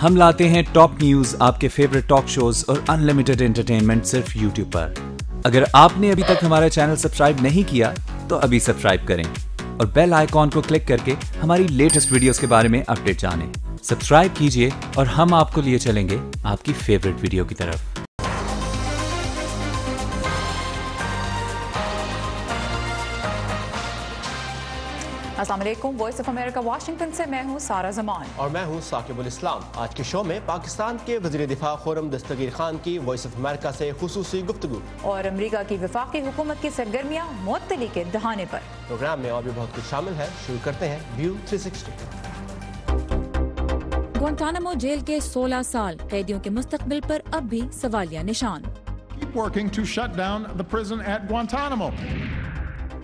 ہم لاتے ہیں ٹاپ نیوز، آپ کے فیوریٹ ٹاک شوز اور انلمیٹڈ انٹرٹینمنٹ صرف یوٹیوب پر۔ اگر آپ نے ابھی تک ہمارا چینل سبسکرائب نہیں کیا تو ابھی سبسکرائب کریں اور بیل آئیکن کو کلک کر کے ہماری لیٹسٹ ویڈیوز کے بارے میں اپڈیٹ جانیں۔ سبسکرائب کیجئے اور ہم آپ کو لیے چلیں گے آپ کی فیوریٹ ویڈیو کی طرف۔ السلام علیکم، وائس آف امریکہ واشنگٹن سے میں ہوں سارہ زمان اور میں ہوں ثاقب الاسلام۔ آج کے شو میں پاکستان کے وزیر دفاع خرم دستگیر خان کی وائس آف امریکہ سے خصوصی گفتگو اور امریکہ کی وفاقی حکومت کی سرگرمیاں معطلی کے دہانے پر۔ پروگرام میں اور بھی بہت کچھ شامل ہے، شروع کرتے ہیں ویو 360۔ گوانٹانامو جیل کے 16 سال قیدیوں کے مستقبل پر اب بھی سوالیہ نشان۔ Keep working to shut down the prison at Guantanamo.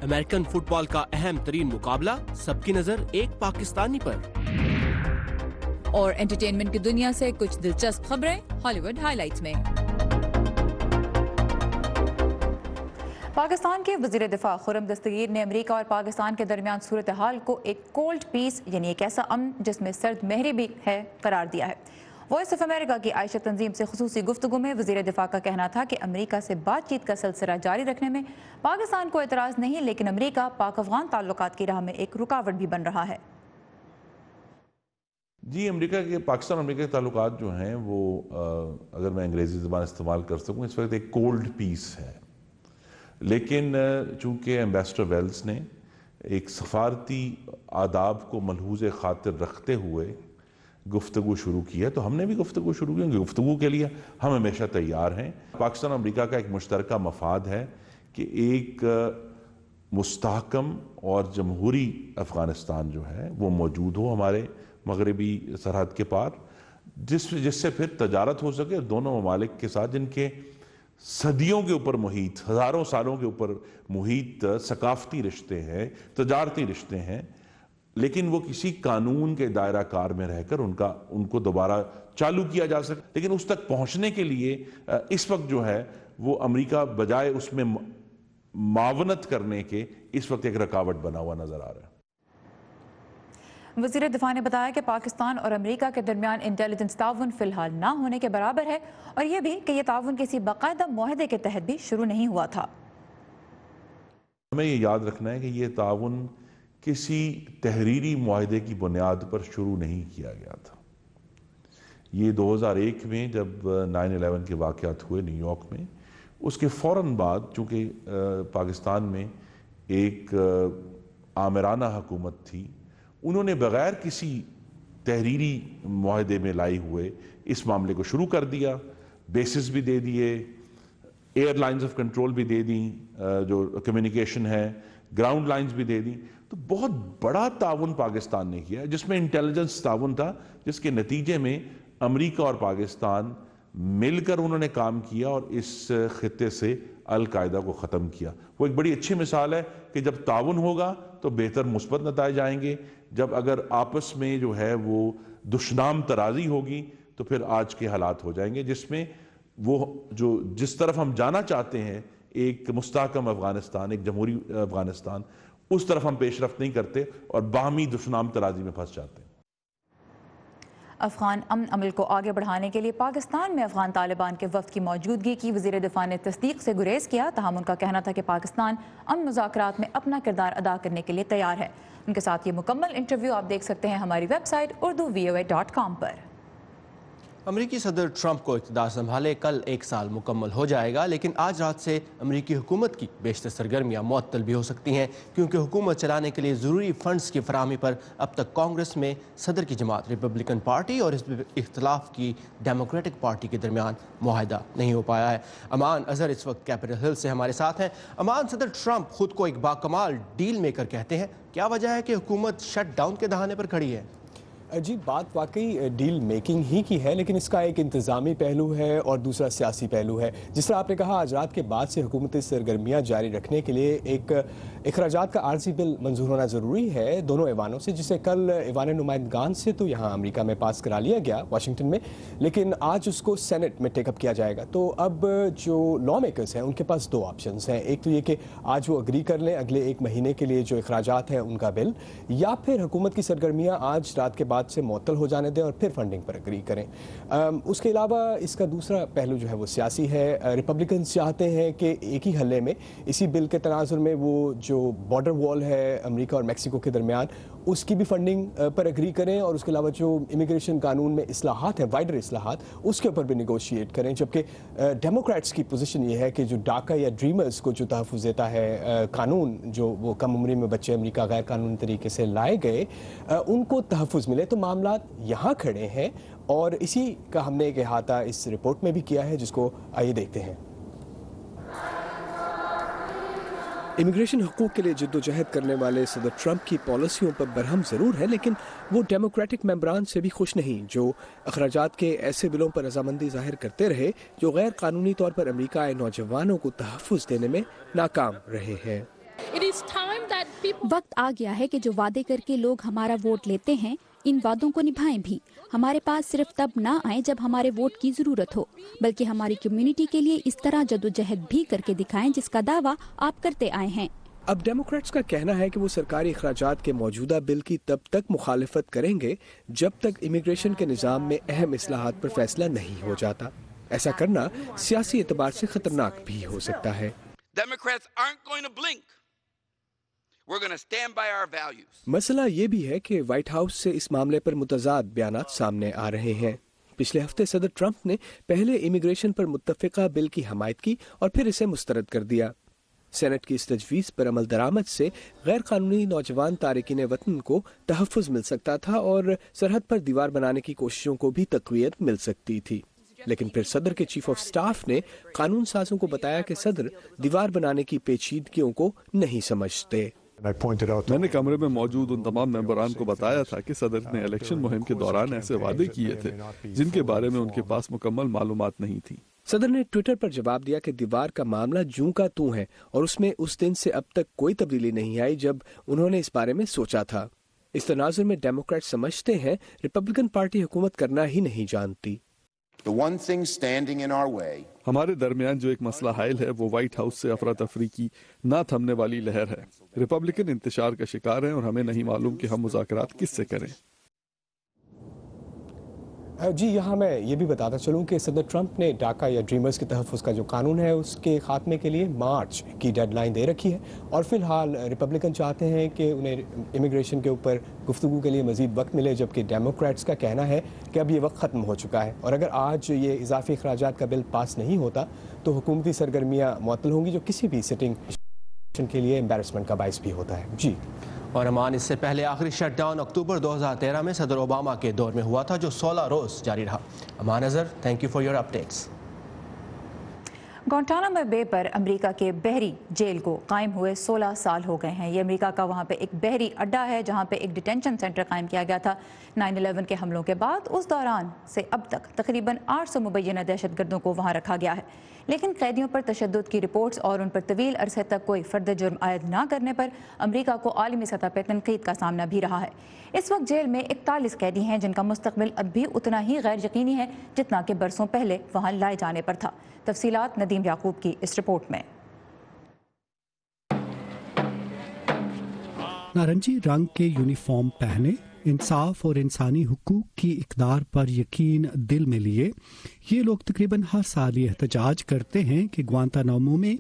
American football کا اہم ترین مقابلہ، سب کی نظر ایک پاکستانی پر۔ اور انٹرٹینمنٹ کی دنیا سے کچھ دلچسپ خبریں ہالی ووڈ ہائی لائٹس میں۔ پاکستان کے وزیر دفاع خرم دستگیر نے امریکہ اور پاکستان کے درمیان صورتحال کو ایک کولڈ پیس یعنی ایک ایسا امن جس میں سرد مہری بھی ہے قرار دیا ہے۔ وائس آف امریکہ کی عائشہ تنظیم سے خصوصی گفتگو میں وزیر دفاع کا کہنا تھا کہ امریکہ سے بات چیت کا سلسلہ جاری رکھنے میں پاکستان کو اعتراض نہیں، لیکن امریکہ پاک افغان تعلقات کی راہ میں ایک رکاوٹ بھی بن رہا ہے۔ جی، امریکہ کے پاکستان اور امریکہ کے تعلقات جو ہیں وہ اگر میں انگریزی زبان استعمال کر سکوں اس وقت ایک کولڈ پیس ہے، لیکن چونکہ ایمبیسڈر ویلز نے ایک سفارتی آداب کو ملحوظ خاطر رکھتے ہوئے گفتگو شروع کی ہے تو ہم نے بھی گفتگو شروع کی، گفتگو کے لیے ہم ہمیشہ تیار ہیں۔ پاکستان اور امریکہ کا ایک مشترکہ مفاد ہے کہ ایک مستحکم اور جمہوری افغانستان جو ہے وہ موجود ہو ہمارے مغربی سرحد کے پار، جس سے پھر تجارت ہو سکے دونوں ممالک کے ساتھ جن کے صدیوں کے اوپر محیط، ہزاروں سالوں کے اوپر محیط ثقافتی رشتے ہیں، تجارتی رشتے ہیں، لیکن وہ کسی قانون کے دائرہ کار میں رہ کر ان کو دوبارہ چالو کیا جا سکے۔ لیکن اس تک پہنچنے کے لیے اس وقت جو ہے وہ امریکہ بجائے اس میں معاونت کرنے کے اس وقت ایک رکاوٹ بنا ہوا نظر آ رہا ہے۔ وزیر دفاع نے بتایا کہ پاکستان اور امریکہ کے درمیان انٹیلیجنس تعاون فی الحال نہ ہونے کے برابر ہے، اور یہ بھی کہ یہ تعاون کسی باقاعدہ معاہدے کے تحت بھی شروع نہیں ہوا تھا۔ ہمیں یہ یاد رکھنا ہے کہ یہ تعاون کسی تحریری معاہدے کی بنیاد پر شروع نہیں کیا گیا تھا۔ یہ 2001 میں جب 9/11 کے واقعات ہوئے نیو یارک میں، اس کے فوراً بعد چونکہ پاکستان میں ایک آمرانہ حکومت تھی، انہوں نے بغیر کسی تحریری معاہدے میں لائے ہوئے اس معاملے کو شروع کر دیا، بیسز بھی دے دیے، ایئر لائنز آف کنٹرول بھی دے دیں، جو کمیونیکیشن ہے، گراؤنڈ لائنز بھی دے دیں۔ تو بہت بڑا تعاون پاکستان نے کیا جس میں انٹیلیجنس تعاون تھا، جس کے نتیجے میں امریکہ اور پاکستان مل کر انہوں نے کام کیا اور اس خطے سے القاعدہ کو ختم کیا۔ وہ ایک بڑی اچھی مثال ہے کہ جب تعاون ہوگا تو بہتر مثبت نتائج آئیں گے، جب اگر آپس میں جو ہے وہ دشنام ترازی ہوگی تو پھر آج کے حالات ہو جائیں گے جس میں وہ جس طرف ہم جانا چاہتے ہیں، ایک مستحکم افغانستان، ایک جمہوری افغانستان، اس طرف ہم پیش رفت نہیں کرتے اور باہمی دشنام ترازی میں پھنس جاتے ہیں۔ افغان امن عمل کو آگے بڑھانے کے لیے پاکستان میں افغان طالبان کے وفد کی موجودگی کی وزیر دفاع نے تصدیق سے گریز کیا، تاہم ان کا کہنا تھا کہ پاکستان امن مذاکرات میں اپنا کردار ادا کرنے کے لیے تیار ہے۔ ان کے ساتھ یہ مکمل انٹرویو آپ دیکھ سکتے ہیں ہماری ویب سائٹ urduvoa.com پر۔ امریکی صدر ٹرمپ کو اقتدار سنبھالے کل 1 سال مکمل ہو جائے گا، لیکن آج رات سے امریکی حکومت کی بیشتر سرگرمیاں معطل بھی ہو سکتی ہیں، کیونکہ حکومت چلانے کے لیے ضروری فنڈز کی فراہمی پر اب تک کانگریس میں صدر کی جماعت ریپبلکن پارٹی اور حزب اختلاف کی ڈیموکریٹک پارٹی کے درمیان معاہدہ نہیں ہو پایا ہے۔ امان اظہر اس وقت کیپٹل ہل سے ہمارے ساتھ ہیں۔ امان، صدر ٹرمپ خود کو ایک باکمال ڈیل میکر کہتے ہیں، کیا وجہ ہے کہ حکومت شٹ ڈاؤن کے دہانے پر کھڑی ہے؟ جی، بات واقعی ڈیل میکنگ ہی کی ہے، لیکن اس کا ایک انتظامی پہلو ہے اور دوسرا سیاسی پہلو ہے۔ جس طرح آپ نے کہا، آج رات کے بعد سے حکومتی سرگرمیاں جاری رکھنے کے لیے ایک اخراجات کا عارضی بل منظور ہونا ضروری ہے دونوں ایوانوں سے، جسے کل ایوان نمائندگان سے تو یہاں امریکہ میں پاس کرا لیا گیا واشنگٹن میں، لیکن آج اس کو سینٹ میں ٹیک اپ کیا جائے گا۔ تو اب جو لا میکرز ہیں ان کے پاس 2 آپشنز ہیں، ایک تو یہ کہ آج وہ اگری کر لیں اگلے 1 مہینے کے لیے جو اخراجات ہیں ان کا بل، یا پھر حکومت کی سرگرمیاں آج رات کے بعد इंतखाबात से मुअत्तल हो जाने दें और फिर फंडिंग पर एग्री करें। उसके अलावा इसका दूसरा पहलू जो है वो सियासी है। रिपब्लिकन चाहते हैं कि एक ही हल्ले में इसी बिल के तनाजुर में वो जो बॉर्डर वॉल है अमेरिका और मेक्सिको के दरमियान उसकी भी फंडिंग पर एग्री करें, और उसके अलावा जो इमिग्रेशन कानून में इस्लाहात हैं, वाइडर इस्लाहात, उसके ऊपर भी निगोशिएट करें। जबकि डेमोक्रेट्स की पोजीशन ये है कि जो डाका या ड्रीमर्स को जो तहफ़्फ़ुज़ देता है कानून, जो वो कम उम्री में बच्चे अमेरिका गैर कानूनी तरीके से लाए गए, उनको तहफ़्फ़ुज़ मिले। तो मामलात यहाँ खड़े हैं और इसी का हमने एक अहाता इस रिपोर्ट में भी किया है, जिसको आइए देखते हैं। इमिग्रेशन हकूक़ के लिए जद्दोजहद करने वाले सदर ट्रंप की पॉलिसियों पर बरहम ज़रूर है, लेकिन वो डेमोक्रेटिक मेंबरान से भी खुश नहीं, जो अखराजात के ऐसे बिलों पर रजामंदी जाहिर करते रहे जो गैर कानूनी तौर पर अमेरिका आए नौजवानों को तहफ़्फ़ुज़ देने में नाकाम रहे हैं। वक्त आ गया है कि जो वादे करके लोग हमारा वोट लेते हैं, इन वादों को निभाएं भी। हमारे पास सिर्फ तब ना आए जब हमारे वोट की जरूरत हो, बल्कि हमारी कम्युनिटी के लिए इस तरह जद्दोजहद भी करके दिखाएं जिसका दावा आप करते आए हैं। अब डेमोक्रेट्स का कहना है कि वो सरकारी अखराजात के मौजूदा बिल की तब तक मुखालिफत करेंगे जब तक इमिग्रेशन के निज़ाम में अहम इस्लाहात पर फैसला नहीं हो जाता। ऐसा करना सियासी एतबार से खतरनाक भी हो सकता है। मसला ये भी है कि व्हाइट हाउस से इस मामले पर मुतज़ाद बयानात सामने आ रहे हैं। पिछले हफ्ते सदर ट्रंप ने पहले इमिग्रेशन पर मुत्तफ़िका बिल की हमायत की और फिर इसे मुस्तरद कर दिया। सेनेट की इस तजवीज़ पर अमल दरामद से गैर कानूनी नौजवान तारिकीन वतन को तहफ़्फ़ुज़ मिल सकता था और सरहद पर दीवार बनाने की कोशिशों को भी तक़वियत मिल सकती थी। लेकिन फिर सदर के चीफ ऑफ स्टाफ ने कानून साजों को बताया कि सदर दीवार बनाने की पेचीदगियों को नहीं समझते। मैंने कमरे में मौजूद उन तमाम मेंबरान को बताया था कि सदर ने इलेक्शन मुहिम के दौरान ऐसे वादे किए थे जिनके बारे में उनके पास मुकम्मल मालूमात नहीं थी। सदर ने ट्विटर पर जवाब दिया कि दीवार का मामला जूं का तूं है और उसमें उस दिन से अब तक कोई तब्दीली नहीं आई जब उन्होंने इस बारे में सोचा था। इस तनाजुर में डेमोक्रेट समझते हैं रिपब्लिकन पार्टी हुकूमत करना ही नहीं जानती। हमारे दरमियान जो एक मसला हायल है वो व्हाइट हाउस से अफरा तफरी की ना थमने वाली लहर है। रिपब्लिकन इंतशार का शिकार हैं और हमें नहीं मालूम कि हम मुज़ाकरात किससे करें। जी, यहाँ मैं ये भी बताता चलूँ कि सदर ट्रंप ने डाका या ड्रीमर्स के तहफ़्फ़ुज़ का जो कानून है उसके खात्मे के लिए मार्च की डेडलाइन दे रखी है, और फ़िलहाल रिपब्लिकन चाहते हैं कि उन्हें इमिग्रेशन के ऊपर गुफ्तगू के लिए मज़ीद वक्त मिले, जबकि डेमोक्रेट्स का कहना है कि अब ये वक्त ख़त्म हो चुका है और अगर आज ये इजाफी अखराजात का बिल पास नहीं होता तो हुकूमती सरगर्मियाँ मुअत्तल होंगी, जो किसी भी सिटिंग के लिए एम्बैरसमेंट का बाइस भी होता है। जी। और अमान, इससे पहले आखिरी शटडाउन अक्टूबर 2013 में सदर ओबामा के दौर में हुआ था, जो 16 रोज़ जारी रहा। Aman Azhar, thank you for your updates. Guantanamo Bay पर अमेरिका के बहरी जेल को कायम हुए 16 साल हो गए हैं। ये अमेरिका का वहाँ पे एक बहरी अड्डा है जहाँ पे एक डिटेंशन सेंटर कायम किया गया था 9/11 के हमलों के बाद। उस दौरान से अब तक तकरीबन 800 मुबैना दहशतगर्दों को वहाँ रखा गया है, लेकिन कैदियों पर तशद्दुद की रिपोर्ट्स और उन पर तवील अरसे तक कोई फर्द जुर्म आयद ना करने पर अमेरिका को आलमी सतह पर तनकीद का सामना भी रहा है। इस वक्त जेल में 41 कैदी हैं जिनका मुस्तकबिल अब भी उतना ही गैर यकीनी है जितना कि बरसों पहले वहाँ लाए जाने पर था। तफसीलात नदीम याकूब की इस रिपोर्ट में। नारंगी रंग के यूनिफॉर्म पहने, इंसाफ और इंसानी हुकूक की इकदार पर यकीन दिल में लिए ये लोग तकरीबन हर साल ये एहतजाज करते हैं कि ग्वांतानामो में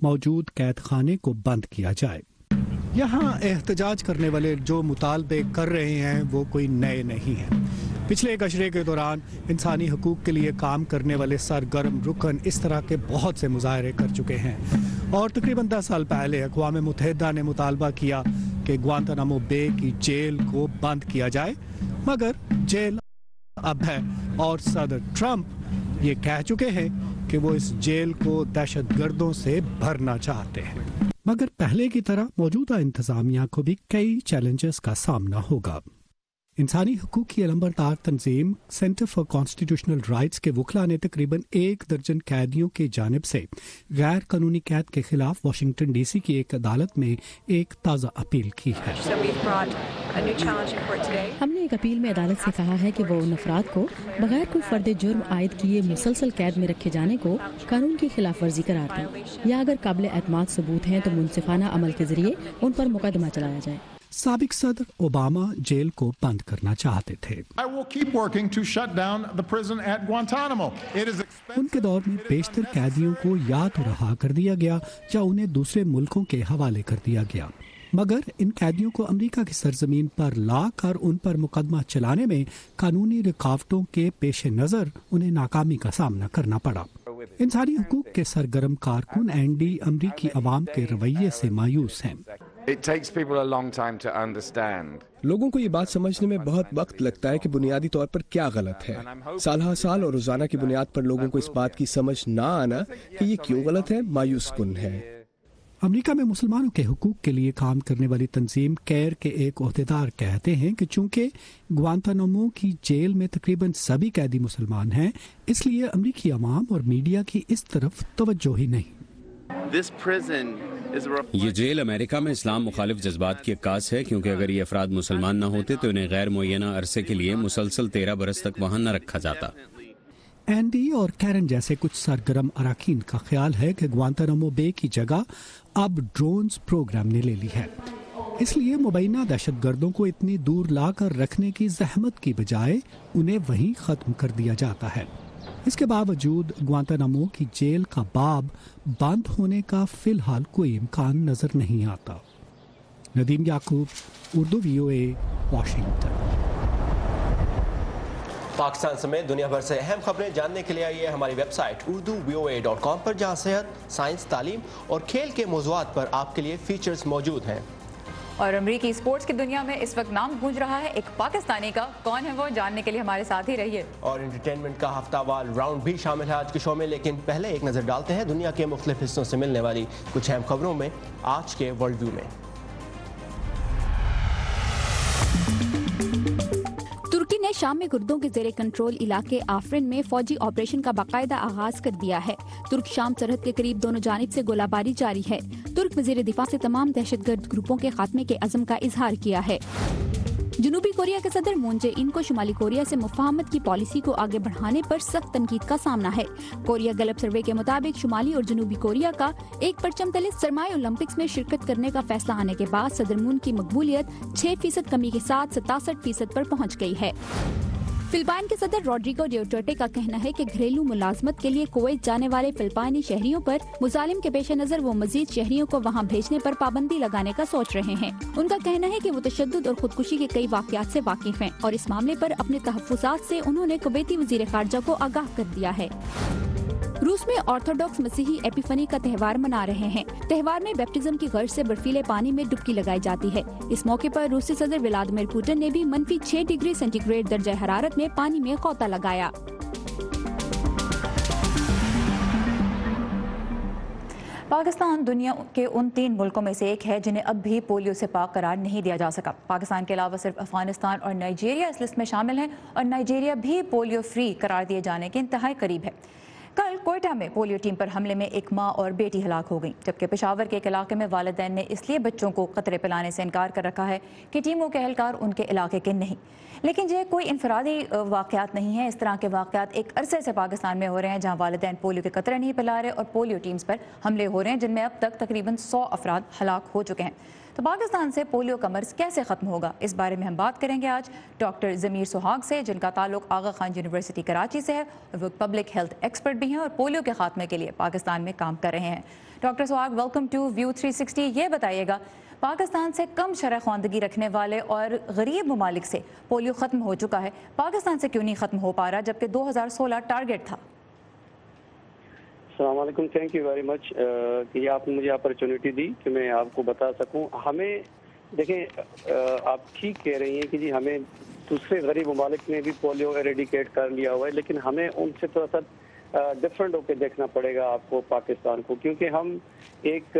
मौजूद कैद खाने को बंद किया जाए। यहाँ एहतजाज करने वाले जो मुतालबे कर रहे हैं वो कोई नए नहीं हैं। पिछले एक अशरे के दौरान इंसानी हुकूक के लिए काम करने वाले सरगर्म रुकन इस तरह के बहुत से मुजाहरे कर चुके हैं और तकरीबन 10 साल पहले अक़वाम मुत्तहिदा ने मुतालबा किया कि ग्वांतानामो बे की जेल को बंद किया जाए, मगर जेल अब है और सदर ट्रंप ये कह चुके हैं कि वो इस जेल को दहशतगर्दों से भरना चाहते हैं। मगर पहले की तरह मौजूदा इंतजामिया को भी कई चैलेंजेस का सामना होगा। इंसानी हुकूक की अलंबरदार तंजीम सेंटर फॉर कॉन्स्टिट्यूशनल राइट्स के वकला ने तकरीबन 1 दर्जन कैदियों की जानिब से गैर कानूनी कैद के खिलाफ वाशिंगटन DC की एक अदालत में एक ताज़ा अपील की है। हमने एक अपील में अदालत से कहा है कि वो उन अफराद को बगैर कोई फर्द जुर्म आयद किए मुसलसल कैद में रखे जाने को कानून की खिलाफ वर्जी करार दें, या अगर काबिल एतमाद सबूत हैं तो मुनसिफाना अमल के जरिए उन पर मुकदमा चलाया जाए। साबिक सदर ओबामा जेल को बंद करना चाहते थे। I will keep working to shut down the prison at Guantanamo. It is उनके दौर में बेशतर कैदियों को या तो रहा कर दिया गया या उन्हें दूसरे मुल्कों के हवाले कर दिया गया, मगर इन कैदियों को अमेरिका की सरजमीन पर लाकर उन पर मुकदमा चलाने में कानूनी रुकावटों के पेश नज़र उन्हें नाकामी का सामना करना पड़ा। इंसानी हुकूक के सरगर्म कारकुन एंडी अमरीकी अवाम के रवैये से मायूस हैं। लोगों को ये बात समझने में बहुत वक्त लगता है कि बुनियादी तौर पर क्या गलत है। साल हर साल और रोजाना की बुनियाद पर लोगों को इस बात की समझ ना आना कि ये क्यों गलत है, मायूस कुन है। अमेरिका में मुसलमानों के हुकूक के लिए काम करने वाली तंजीम केयर के एक ओहदेदार कहते हैं कि चूंकि ग्वांतानामो की जेल में तकरीबन सभी कैदी मुसलमान हैं, इसलिए अमेरिकी अवाम और मीडिया की इस तरफ तवज्जो ही नहीं। ये जेल अमेरिका में इस्लाम मुखालिफ जज्बात की अक्कास है, क्योंकि अगर ये अफराद मुसलमान न होते तो इन्हें गैर मुअय्यना अरसे के लिए मुसलसल 13 बरस तक वहाँ न रखा जाता। एंडी और कैरन जैसे कुछ सरगर्म अराकीन का ख्याल है कि ग्वांतानामो बे की जगह अब ड्रोन्स प्रोग्राम ने ले ली है, इसलिए मुबैना दहशतगर्दों को इतनी दूर लाकर रखने की जहमत की बजाय उन्हें वहीं ख़त्म कर दिया जाता है। इसके बावजूद ग्वांतानामो की जेल का बाब बंद होने का फिलहाल कोई इम्कान नजर नहीं आता। नदीम याकूब, उर्दू VOA, वाशिंगटन। पाकिस्तान समेत दुनिया भर से अहम खबरें जानने के लिए आइए हमारी वेबसाइट urduvoa.com पर, जहां सेहत, साइंस, तालीम और खेल के मौज़ूआत पर आपके लिए फीचर्स मौजूद हैं। और अमरीकी स्पोर्ट्स की दुनिया में इस वक्त नाम गूंज रहा है एक पाकिस्तानी का। कौन है वो, जानने के लिए हमारे साथ ही रहिए। और एंटरटेनमेंट का हफ्तावार राउंड भी शामिल है आज के शो में, लेकिन पहले एक नज़र डालते हैं दुनिया के मुख्तलिफ हिस्सों से मिलने वाली कुछ अहम खबरों में आज के वर्ल्ड व्यू में। तुर्की ने शाम में कुर्दों के जेरे कंट्रोल इलाके आफरिन में फौजी ऑपरेशन का बाकायदा आगाज कर दिया है। तुर्क शाम सरहद के करीब दोनों जानिब से गोलाबारी जारी है। तुर्क वजीर दिफा से तमाम दहशतगर्द ग्रुपों के खात्मे के अज़म का इजहार किया है। जनूबी कोरिया के सदर मून जे इन को शुमाली कोरिया से मुफाहमत की पॉलिसी को आगे बढ़ाने पर सख्त तनकीद का सामना है। कोरिया गलब सर्वे के मुताबिक शुमाली और जनूबी कोरिया का एक परचम तले सरमाई ओलंपिक्स में शिरकत करने का फैसला आने के बाद सदर मून की मकबूलियत 6% कमी के साथ 67% पर पहुंच गई है। फिलिपाइन के सदर रोड्रिगो ड्यूटर्टे का कहना है कि घरेलू मुलाजमत के लिए कुवैत जाने वाले फिलिपाइनी शहरियों पर मुजालिम के पेश नजर वो मजीद शहरियों को वहां भेजने पर पाबंदी लगाने का सोच रहे हैं। उनका कहना है कि वो तशद्दुद और खुदकुशी के कई वाकयात से वाकिफ हैं और इस मामले पर अपने तहफ्फुज़ात से उन्होंने कुवैती वजीर खारजा को आगाह कर दिया है। रूस में ऑर्थोडॉक्स मसीही एपिफनी का त्यौहार मना रहे हैं। त्यौहार में बैप्टिज्म की गर्ज से बर्फीले पानी में डुबकी लगाई जाती है। इस मौके पर रूसी सदर व्लादिमीर पुतिन ने भी -6 डिग्री सेंटीग्रेड दर्जा हरारत में पानी में खौता लगाया। पाकिस्तान दुनिया के उन 3 मुल्कों में से एक है जिन्हें अब भी पोलियो से पाक करार नहीं दिया जा सका। पाकिस्तान के अलावा सिर्फ अफगानिस्तान और नाइजीरिया इस लिस्ट में शामिल हैं और नाइजीरिया भी पोलियो फ्री करार दिए जाने के इंतहाई करीब है। कल कोयटा में पोलियो टीम पर हमले में एक मां और बेटी हलाक हो गई, जबकि पेशावर के एक इलाके में वालिदैन ने इसलिए बच्चों को कतरे पिलाने से इनकार कर रखा है कि टीमों के एहलकार उनके इलाके के नहीं। लेकिन ये कोई इनफरादी वाक़यात नहीं है। इस तरह के वाक़यात एक अरसे से पाकिस्तान में हो रहे हैं, जहाँ वालिदैन पोलियो के कतरे नहीं पिला रहे और पोलियो टीम्स पर हमले हो रहे हैं, जिनमें अब तक तकरीबन 100 अफराद हलाक हो चुके हैं। तो पाकिस्तान से पोलियो का मर्ज कैसे ख़त्म होगा, इस बारे में हम बात करेंगे आज डॉक्टर ज़मीर सुहाग से, जिनका ताल्लुक आगा खान यूनिवर्सिटी कराची से है और वो पब्लिक हेल्थ एक्सपर्ट भी हैं और पोलियो के खात्मे के लिए पाकिस्तान में काम कर रहे हैं। डॉक्टर सुहाग, वेलकम टू व्यू 360। ये बताइएगा, पाकिस्तान से कम शरह ख़वानदगी रखने वाले और गरीब ममालिक से पोलियो ख़त्म हो चुका है, पाकिस्तान से क्यों नहीं ख़त्म हो पा रहा जबकि 2016 टारगेट था? अस्सलाम वालेकुम, थैंक यू वेरी मच कि आपने मुझे अपॉर्चुनिटी दी कि मैं आपको बता सकूं। हमें देखें, आप ठीक कह रही हैं कि जी हमें दूसरे गरीब ममालिक ने भी पोलियो एरेडिकेट कर लिया हुआ है, लेकिन हमें उनसे थोड़ा सा डिफरेंट होकर देखना पड़ेगा आपको पाकिस्तान को, क्योंकि हम एक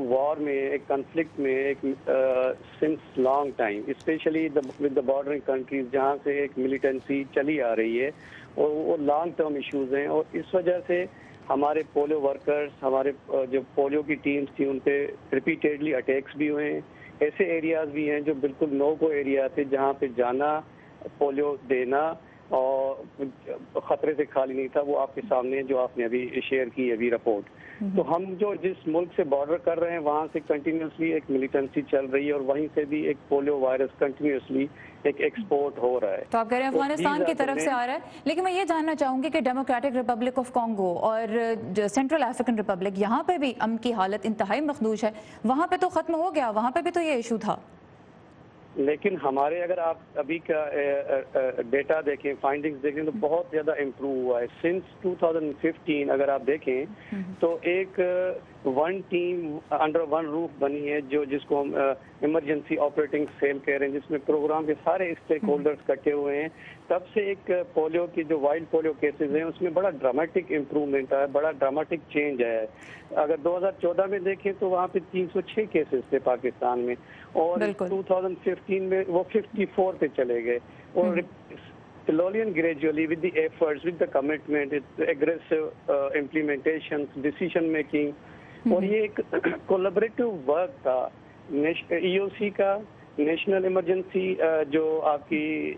वॉर में, एक कन्फ्लिक्ट में, एक since long time, specially with the bordering countries, जहाँ से एक मिलिटेंसी चली आ रही है और वो लॉन्ग टर्म इश्यूज हैं। और इस वजह से हमारे पोलियो वर्कर्स, हमारे जो पोलियो की टीम्स थी, उन पे रिपीटेडली अटैक्स भी हुए हैं। ऐसे एरियाज भी हैं जो बिल्कुल नो गो एरिया थे, जहाँ पे जाना, पोलियो देना اور خطرے سے خالی نہیں تھا. وہ آپ کے سامنے جو آپ نے ابھی شیئر کی ابھی رپورٹ. تو ہم جو جس ملک سے بارڈر کر رہے ہیں وہاں سے کنٹینیوسلی ایک ملیٹنسی چل رہی ہے اور وہیں سے بھی ایک پولیو وائرس کنٹینیوسلی ایک ایکسپورٹ ہو رہا ہے. تو آپ کہہ رہے ہیں افغانستان کی طرف سے آ رہا ہے, لیکن میں یہ جاننا چاہوں گی کہ ڈیموکریٹک ریپبلک آف کانگو اور سینٹرل افریقن ریپبلک, یہاں پہ بھی امن کی حالت انتہائی مخدوش ہے. وہاں پہ تو ختم ہو گیا, وہاں پہ بھی تو یہ ایشو تھا. لیکن ہمارے اگر آپ ابھی کا ڈیٹا دیکھیں, فائنڈنگز دیکھیں تو بہت زیادہ امپروو ہوا ہے. سنس 2015 اگر آپ دیکھیں تو ایک one team under one roof بنی ہے جس کو ہم ایمرجنسی آپریٹنگ سیل کہہ رہے ہیں, جس میں پروگرام کے سارے اسٹیک ہولڈرز کٹے ہوئے ہیں. تب سے ایک پولیو کی جو وائلڈ پولیو کیسز ہیں اس میں بڑا ڈرامیٹک امپروومنٹ آیا, بڑا ڈرامیٹک چینج آیا ہے. اگر 2014 میں دیکھیں تو وہاں پہ 306 کیسز تھے پاکستان میں, اور 2015 میں وہ 54 پہ چلے گئے. اور slowly and gradually with the efforts, with the commitment, aggressive implementation, decision making, اور یہ ایک کولیبریٹو ورک تھا EOC کا, نیشنل ایمرجنسی جو آپ کی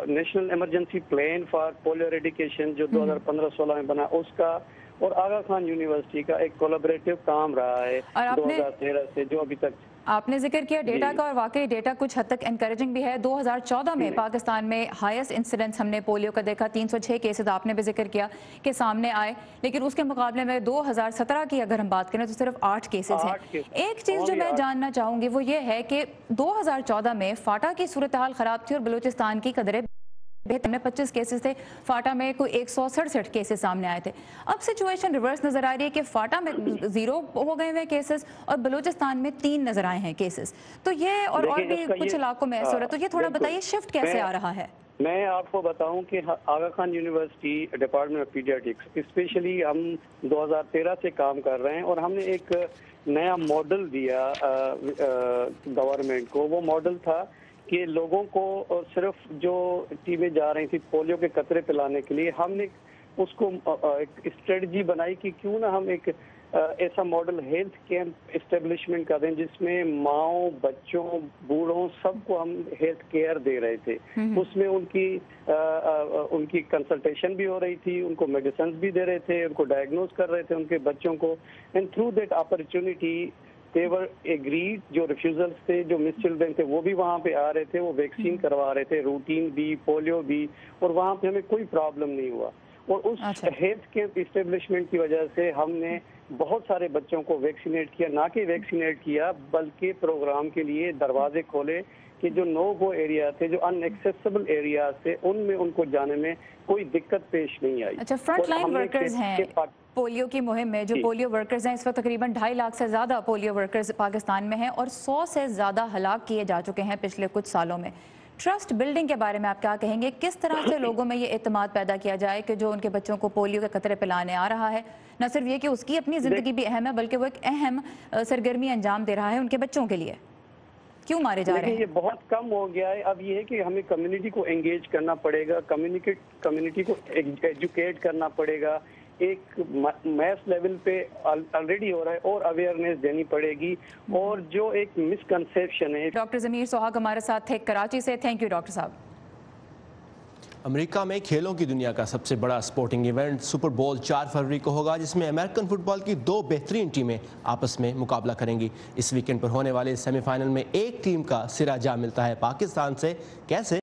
national emergency plan for polio eradication جو 2015-16 میں بنا اس کا, اور آغا خان یونیورسٹی کا ایک کولیبریٹو کام رہا ہے 2013 سے جو ابھی تک. آپ نے ذکر کیا ڈیٹا کا, اور واقعی ڈیٹا کچھ حد تک انکریجنگ بھی ہے. 2014 میں پاکستان میں ہائیسٹ انسیڈنس ہم نے پولیو کا دیکھا, 306 کیسز آپ نے بھی ذکر کیا کہ سامنے آئے, لیکن اس کے مقابلے میں 2017 کی اگر ہم بات کریں تو صرف 8 کیسز ہیں. ایک چیز جو میں جاننا چاہوں گی وہ یہ ہے کہ 2014 میں فاٹا کی صورتحال خراب تھی اور بلوچستان کی قدرے بہتر میں 25 کیسز تھے, فاٹا میں کوئی 167 کیسز سامنے آئے تھے. اب سچویشن ریورس نظر آ رہی ہے کہ فاٹا میں 0 ہو گئے ہوئے کیسز اور بلوچستان میں 3 نظر آئے ہیں کیسز. تو یہ اور بھی کچھ علاقوں میں ایسا ہو رہا ہے, تو یہ تھوڑا بتائیے شفٹ کیسے آ رہا ہے. میں آپ کو بتاؤں کہ Aga Khan university department of pediatrics specially ہم 2013 سے کام کر رہے ہیں, اور ہم نے ایک نیا ماڈل دیا گورنمنٹ کو. وہ ماڈل تھا کہ لوگوں کو صرف جو ٹیمیں جا رہی تھی پولیو کے قطرے پلانے کے لیے, ہم نے اس کو ایک اسٹریٹجی بنائی کہ کیوں نہ ہم ایک ایسا ماڈل ہیلتھ کیمپ اسٹیبلشمنٹ کر دیں جس میں ماؤں, بچوں, بوڑھوں سب کو ہم ہیلتھ کیئر دے رہے تھے. اس میں ان کی کنسلٹیشن بھی ہو رہی تھی, ان کو میڈیسنز بھی دے رہے تھے, ان کو ڈائگنوز کر رہے تھے ان کے بچوں کو. And through that opportunity they were agreed, جو ریفیوزلز تھے, جو مس چلڈرن تھے وہ بھی وہاں پہ آ رہے تھے, وہ ویکسین کروا رہے تھے, روٹین بھی, پولیو بھی, اور وہاں پہ ہمیں کوئی پرابلم نہیں ہوا. اور اس ہیلتھ کیمپ اسٹیبلشمنٹ کی وجہ سے ہم نے بہت سارے بچوں کو ویکسینیٹ کیا, نہ کہ ویکسینیٹ کیا بلکہ پروگرام کے لیے دروازے کھولے کہ جو نو گو ایریا تھے, جو ان ایکسیسیبل ایریاز تھے, ان میں ان کو جانے میں کوئی دقت پیش نہیں آئی. اچھا, فرنٹ لائن ورکرز ہیں پولیو کی مہم میں, جو پولیو ورکرز ہیں اس وقت تقریباً 2.5 لاکھ سے زیادہ پولیو ورکرز پاکستان میں ہیں, اور 100 سے زیادہ ہلاک کیے جا چکے ہیں پچھلے کچھ سالوں میں. ٹرسٹ بلڈنگ کے بارے میں آپ کیا کہیں گے, کس طرح سے لوگوں میں یہ اعتماد پیدا کیا جائے کہ جو ان کے بچوں کو پولیو کے قطرے پلانے آ رہا ہے, نہ صرف یہ کہ اس کی اپنی زندگی بھی اہم ہے بلکہ وہ ایک اہم سرگرمی انجام دے رہا ہے ان کے بچوں کے لیے, کیوں مارے جا رہے ہیں؟ یہ بہت کم ہو گیا ہے. اب یہ ہے کہ ہمیں کمیونٹی کو انگیج کرنا پڑے گا, کمیونٹی کو ایجوکیٹ کرنا پڑے گا. ایک میس لیول پہ آلریڈی ہو رہا ہے, اور اویئرنیس دینی پڑے گی. اور جو ایک مسکنسیپشن ہے. ڈاکٹر ضمیر سوہاگ ہمارے ساتھ تھے کراچی سے. تھینک یو ڈاکٹر صاحب. امریکہ میں کھیلوں کی دنیا کا سب سے بڑا سپورٹنگ ایونٹ سپر بول 4 فروری کو ہوگا, جس میں امریکن فٹ بال کی 2 بہترین ٹیمیں آپس میں مقابلہ کریں گی. اس ویکینڈ پر ہونے والے سیمی فائنل میں ایک ٹیم کا سرا جا ملتا ہے پاکستان سے. کیسے؟